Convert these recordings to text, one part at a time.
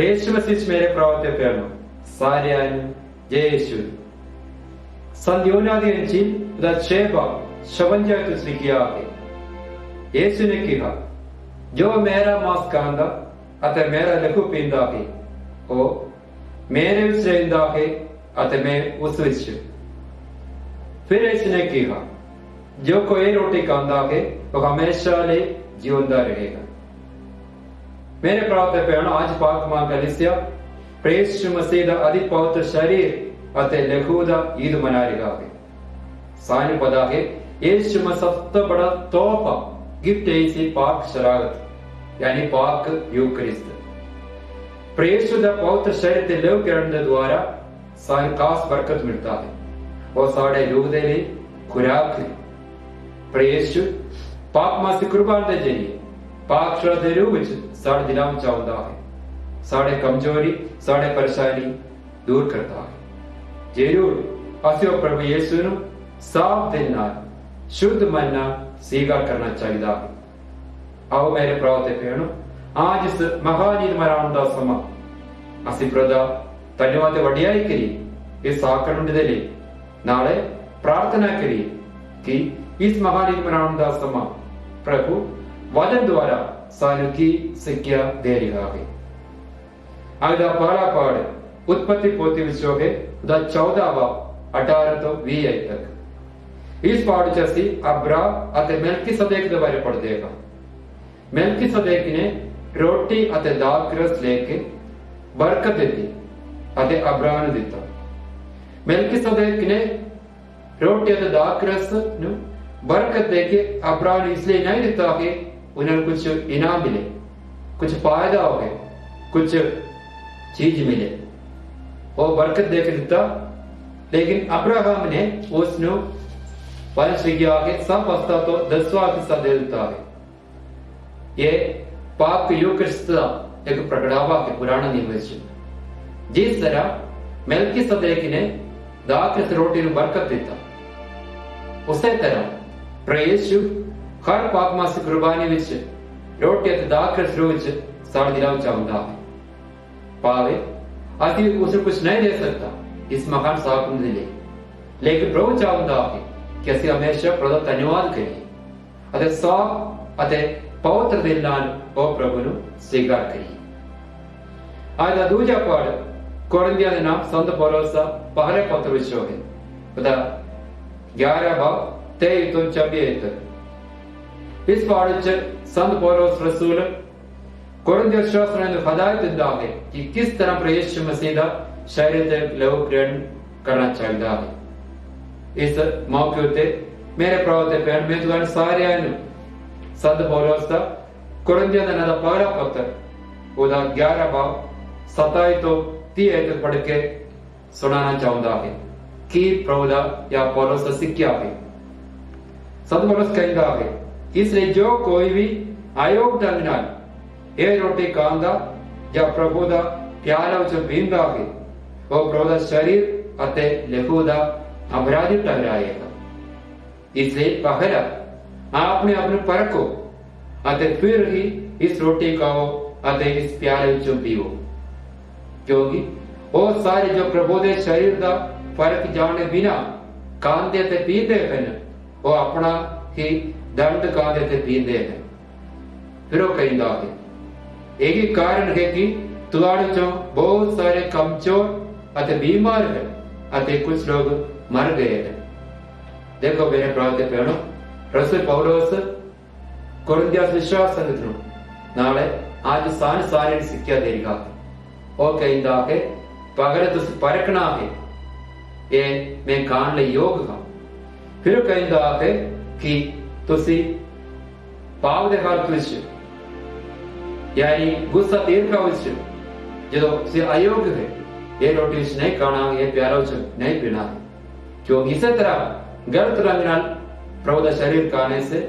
यीशु मसीह मेरे प्रवते पेनो सारियान जय यीशु संध्योनादि अंचिल दा चेबा शवंजा तुस लिखिया है। यीशु ने कहा जो मेरा मांस खांदा अते मेरा लहू पींदा है ओ मेरे विच रहिंदा है अते मैं उस विच। फिर यीशु ने कहा जो कोई रोटी खांदा है वो हमेशा ले जीवंदा रहेगा। मेरे प्रवते पेनो आज पाक मां कलिसिया यीशु मसीह दा अति पवित्र शरीर अते लहू दा ईद मना रहा है। सानी पता है यीशु में सबसे बड़ा तोहफा गिफ्ट है इसी पाक शरारत यानी पाक यूकरिस्त। यीशु दा पवित्र शरीर ते लहू करने द्वारा सारी खास बरकत मिलता है और साढ़े रूह दे लिए खुराक है। यीशु पाक मां से कुर्बान दे जरिए पाक शरीर दे रूह विच साढ़े दिलां विच आउंदा है, साढ़े कमजोरी साढ़े परेशानी दूर करता है। जरूर असियो प्रभु यीशु नु साफ दिल नाल शुद्ध मन नाल स्वीकार करना चाहिए है। आओ मेरे प्रवते भेणो आज इस महान ईद मनाउण दा समा असी प्रभु धन्यवाद वडियाई करी इस आकरण दे लई नाले प्रार्थना करी कि इस महान ईद मनाउण दा समा प्रभु वचन द्वारा सानू की सिक्ख्या दे रहा है। आज दा पहला पाठ उत्पत्ति पोथी विच होगे दा 14वां 18 तो 20 तक। इस पाठ च असी अब्रा अते मेलकिसदेक दे बारे पढ़ देगा। मेलकिसदेक ने रोटी अते दाखरस लेके बरकत दी अते अब्रा नु दिता। मेलकिसदेक ने रोटी अते दाखरस नु बरकत देके अब्रा नु इसलिए नहीं दिता कि उन्हें कुछ इनाम मिले, कुछ फायदा हो गए, कुछ चीज मिले, वो बरकत देके दिता। लेकिन अब्राहम ने उसनु वंश आगे सब वस्ता तो 10वां हिस्सा दे देता है। ये पाक यूकरिस्त एक प्रगटावा है पुराना नियम में। जिस तरह मेलकिसदेक ने दाखरस रोटी नु बरकत देता उसी तरह प्रभु यीशु हर पाक मास कुर्बानी विच रोटी अते दाखरस रूह विच साढ़े दिलां विच आउंदा है। पावे अति उसे कुछ नहीं दे सकता इस महान साकम के लिए, लेकिन प्रभु चाहता है कि असी हमेशा प्रभु धन्यवाद करिए अते साफ अते पवित्र दिल नाल ओ प्रभु नु स्वीकार करिए। आज दा दूजा पाठ कोरिन्थियां दे नाम संत पौलुस दा पहले पत्र विच है बता 11 भाव 23 तो 26 तक। इस पाठ विच संत पौलुस रसूल कोरिन्थियों शास्त्र ने हदायत दिंदा है कि किस तरह प्रभु यीशु मसीह दा शरीर ते लहू ग्रहण करना चाहिए है। इस मौके उत्ते मेरे प्रवते भैन मैं तुहानू सारियां नू संत पौलुस दा कोरिन्थियों दा दा पहला पत्र ओदा 11 भाव 27 तो 30 तक पढ़ के सुनाना चाहता है कि प्रभु दा या पौलुस दा सिक्ख्या है। संत पौलुस कहता है इसलिए जो कोई भी अयोग ढंग नाल ये रोटी खांदा या प्रभु दा प्याला विच पींदा है वो प्रभु दा शरीर अते लहू दा अपराधी ठहराएगा। इसलिए पहला आपने अपने परखो अते फिर ही इस रोटी खाओ अते इस प्याले विच पीओ, क्योंकि वो सारे जो प्रभु दे शरीर दा फर्क जाने बिना खांदे ते पींदे हैं वो अपना ही दंड खांदे ते पींदे हैं। फिर वो कहता है एक ही कारण है कि तुहाड़े चों बहुत सारे कमजोर अते बीमार है अते कुछ लोग मर गए हैं। देखो मेरे प्रवते भेणो रसूल पौलुस कोरिन्थियों विश्वास संगत नु नाले आज सारी सिक्ख्या दे रहा है। वो कहता है पहले तुस परखना है ये मैं खाण लई योग हां। फिर कहता है कि तुसी पाप दे हालत विच यानी गुस्सा दीर्घ जो से अयोग्य है ये रोटी नहीं खाना ये प्यारा नहीं पीना है, क्योंकि इसी तरह गलत रंग नाल प्रभु दा शरीर खाने से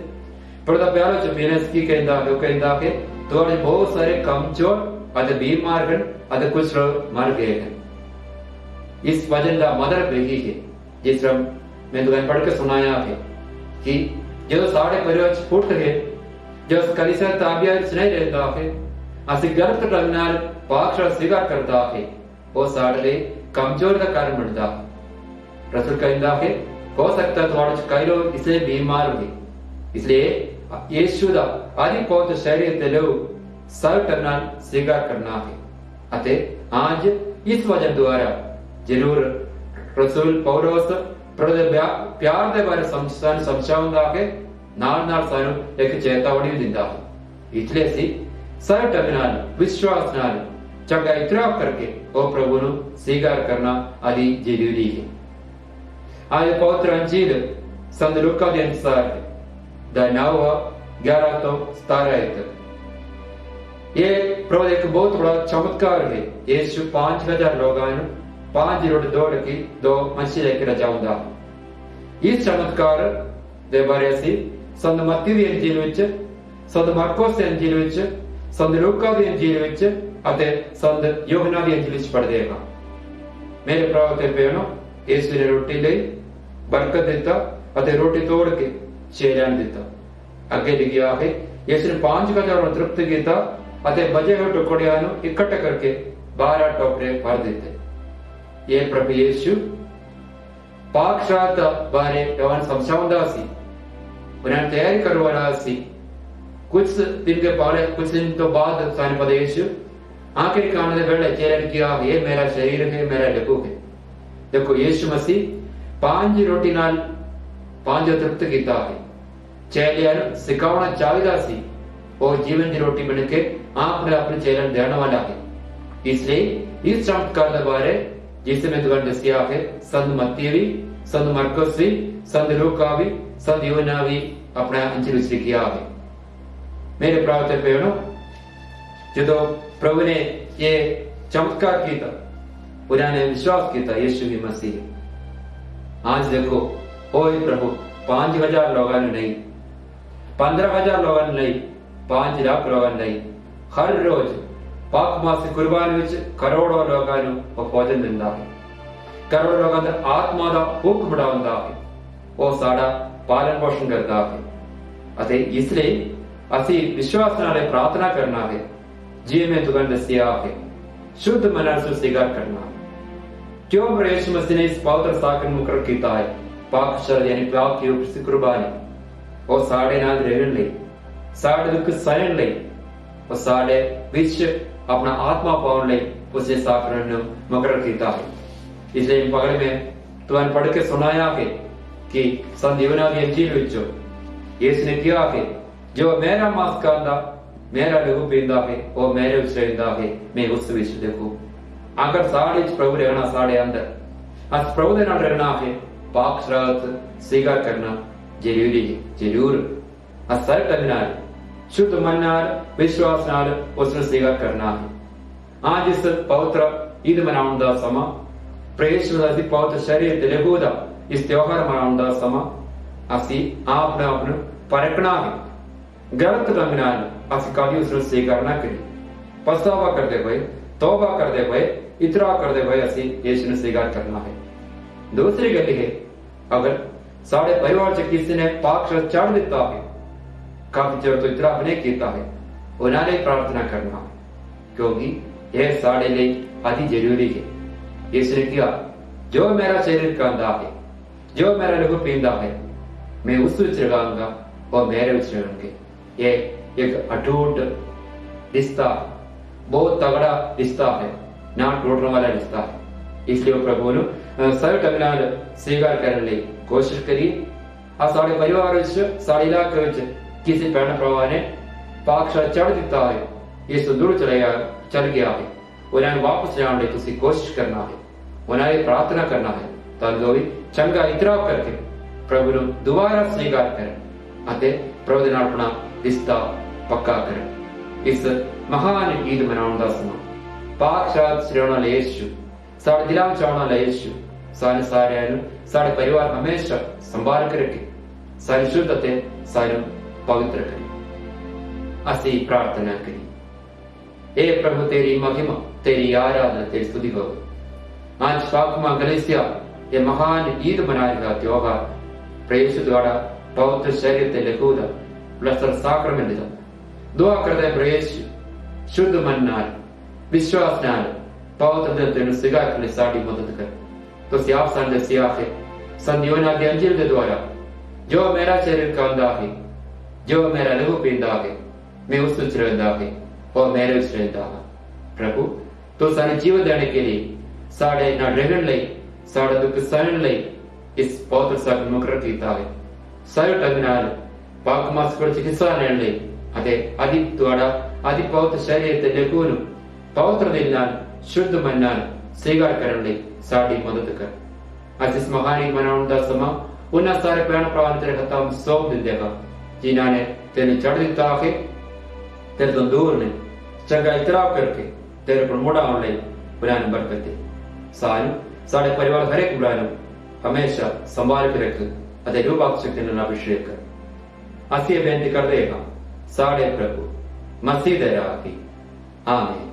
प्रभु दा प्यारा पीने से की कहता है थोड़े बहुत सारे कमजोर अते बीमार हैं अते कुछ लोग मर गए हैं। इस वचन का मतलब यही है जिस तरह मैं तुम्हें पढ़ के सुनाया है कि जो साढ़े परिवार फुट है जो कलिसिया ताबिया नहीं रहता है असि गलत ढंग नाल पाक शराब स्वीकार करता है वो साढ़े लिए कमजोर का कारण बनता है। रसूल कहता है हो सकता है तुम्हारे कई लोग इसलिए बीमार हुए, इसलिए यीशु दा आदि पौध शरीर ते लो सर्व करना स्वीकार करना है। अते आज इस वजह द्वारा जरूर रसूल पौलोस प्यार के बारे समझाऊंगा के नाल सानू एक चेतावनी भी दिंदा है। इसलिए सी सर्व टर्मिनल विश्वास नाल चंगा इतराफ करके वो प्रभु नु स्वीकार करना आदि जरूरी है। आज पवित्र अंजील संत लूका के अनुसार द 9:11 तो 17 ये प्रभु एक बहुत बड़ा चमत्कार है। यीशु 5000 लोगों 5 रोटी दौड़ की 2 मछली लेकर जाऊंगा। इस चमत्कार दे बारे से संत मत्ती दी अंजील विच, संत मार्कोस दी अंजील विच, संत लूका दी अंजील विच अते संत यूहन्ना दी अंजील विच पढ़ देगा। मेरे प्रभु ते बहनों, यीशु ने रोटी ली, बरकत दिता अते रोटी तोड़ के चेलियां ने दिता। अगे लिखा है यीशु ने 5000 तृप्त किया अते बचे हुए टुकड़ियां इकट्ठा करके 12 टोकरे भर देते। ये प्रभु यीशु पाक शराब बारे यवन समझाऊंदा सी, उन्हें तैयारी करवाना सी। कुछ दिन तो बाद साने पद यीशु आखिरी खाने से पहले चेलन किया ये मेरा शरीर है, मेरा लहू है। देखो यीशु मसीह 5 रोटी नाल 5 तृप्त किया है। चेलियां सिखावना चाहिदा सी और जीवन की रोटी बन के आपने अपने चेलन देने वाला है। इसलिए इस चमत्कार के बारे जिसे मैं तुझे दसिया है संत मत्ती भी, संत मार्कोस भी, संत लूका भी, संत यूहन्ना भी अपना अंजील विच किया है। मेरे प्रभु ते बहनों, जो प्रभु ने ये चमत्कार किया उन्होंने विश्वास किया यीशु ही मसीह। आज देखो ओ प्रभु 5000 लोगों ने नहीं, 15000 लोगों ने नहीं, 5 लाख लोगों ने नहीं, हर रोज पाक मास कुर्बानी विच करोड़ों लोगों को भोजन दिंदा है। करोड़ों लोगों का आत्मा का भूख बढ़ाउंदा है, वो साडा पालन पोषण करता है। अते इसलिए असी विश्वास नाल प्रार्थना करना है, जी में तुगन दसिया है शुद्ध मन से स्वीकार करना। क्यों यीशु मसीह ने इस पवित्र साकन मुकर किया है पाक शराब यानी पाक की कुर्बानी, वो साडे नाल रहने ले, साडे दुख सहन ले, वो साडे विच अपना आत्मा पाउन ले उसे साकन मुकर किया है। इसलिए इन पगड़े में तुमने पढ़ के सुनाया है कि संत यूहन्ना की अंजील विच यीशु ने किया है जो मेरा मांस खाता मेरा लहू पींदा है वो मेरे विच रहंदा है, मैं उस विच देखो। अगर साढ़े प्रभु रहना साढ़े अंदर अस प्रभु दे नाल रहना है, पाक शराब स्वीकार करना जरूरी है। जरूर असर करना शुद्ध मन नाल विश्वास नाल उसने स्वीकार करना है। आज इस पवित्र ईद मनाउण दा समा, प्रभु दा पवित्र शरीर ते लहू दा इस त्योहार मनाउण दा समा असी आपने आपने परखना है। गलत ढंग नाल असी कभी उसने स्वीकार ना करी। पछतावा करते हुए, तौबा करते हुए, इतराफ करते हुए असी यीशु ने स्वीकार करना है। दूसरी गल है अगर साढ़े परिवार से किसी ने पाक शराब चढ़ दिता है, काफी चर तो इतराफ नहीं किया है, उन्होंने प्रार्थना करना है, क्योंकि यह साढ़े लिए अति जरूरी है। यीशु ने किया जो मेरा शरीर खांदा है, जो मेरा लहू पींदा है, मैं उस विच रहांगा और मेरे विच रहेंगे। ये एक अटूट रिश्ता, बहुत तगड़ा रिश्ता है, ना टूटने वाला रिश्ता है। इसलिए प्रभु ने सर्व टर्मिनल स्वीकार करने लिए कोशिश करी। साढ़े परिवार साढ़े इलाके किसी भैन भरा ने पाक शराब चढ़ दिता है, ये दूर चल गया है, उन्होंने वापस जाने की कोशिश करना है, उन्होंने प्रार्थना करना है ताकि भी चंगा इतराफ करके प्रभु ने दोबारा स्वीकार करें, प्रभु नाल अपना रिश्ता पक्का करें। इस महान ईद मनाउण दा समा पाक शराब छड्डण वाले यीशु साडे दिलां विच आउण वाला यीशु सारे सारियां नूं साडे परिवार हमेशा संभाल के रखे, सारी शुद्ध ते सारे पवित्र करे। असी प्रार्थना करी, हे प्रभु तेरी महिमा, तेरी आराधना, तेरी स्तुति हो। आज पाक मां गलेसिया ये महान ईद मनाएगा त्योहार प्रभु द्वारा पवित्र शरीर ते लहू दा ब्लेस्ड साक्रमेंट दा दुआ करदे प्रभु शुद्ध मन नाल विश्वास नाल पवित्र दिल तेन स्वीकार करने साड़ी मदद कर। तो आप सन दसिया है संदियोना के अंजिल के द्वारा जो मेरा शरीर खांदा है, जो मेरा लहू पींदा है, मैं उस विच रहिंदा है और मेरे विच रहिंदा है। प्रभु तो सारे जीवन देने के लिए साढ़े ना रहन लई साढ़े दुख सहन लई इस पवित्र साग मुकर कीता है। सारे ढंग नाल पाक मास पर हिस्सा लेने लई अते आदि द्वारा आदि पवित्र शरीर ते लहू नु पवित्र दिल नाल शुद्ध मन नाल स्वीकार करने लई साड़ी मदद कर। अज इस महानी मनाउण दा समा उन्हां सारे भैण भरावां तेरे हत्थां विच सौंप दिंदे हां जिन्हां ने तेने चढ़ दिता है, तेरे तो दूर ने चंगा इतराव करके तेरे पर मुड़ा आने लई उन्हां नूं बरकत दे। सारे परिवार हर एक बुढ़ा हमेशा संभाल के रख अते रूपाक शक्ति नाल अभिषेक कर। असीं बेनती करदे हां साढ़े प्रभु मसीह दे राह की। आमीन।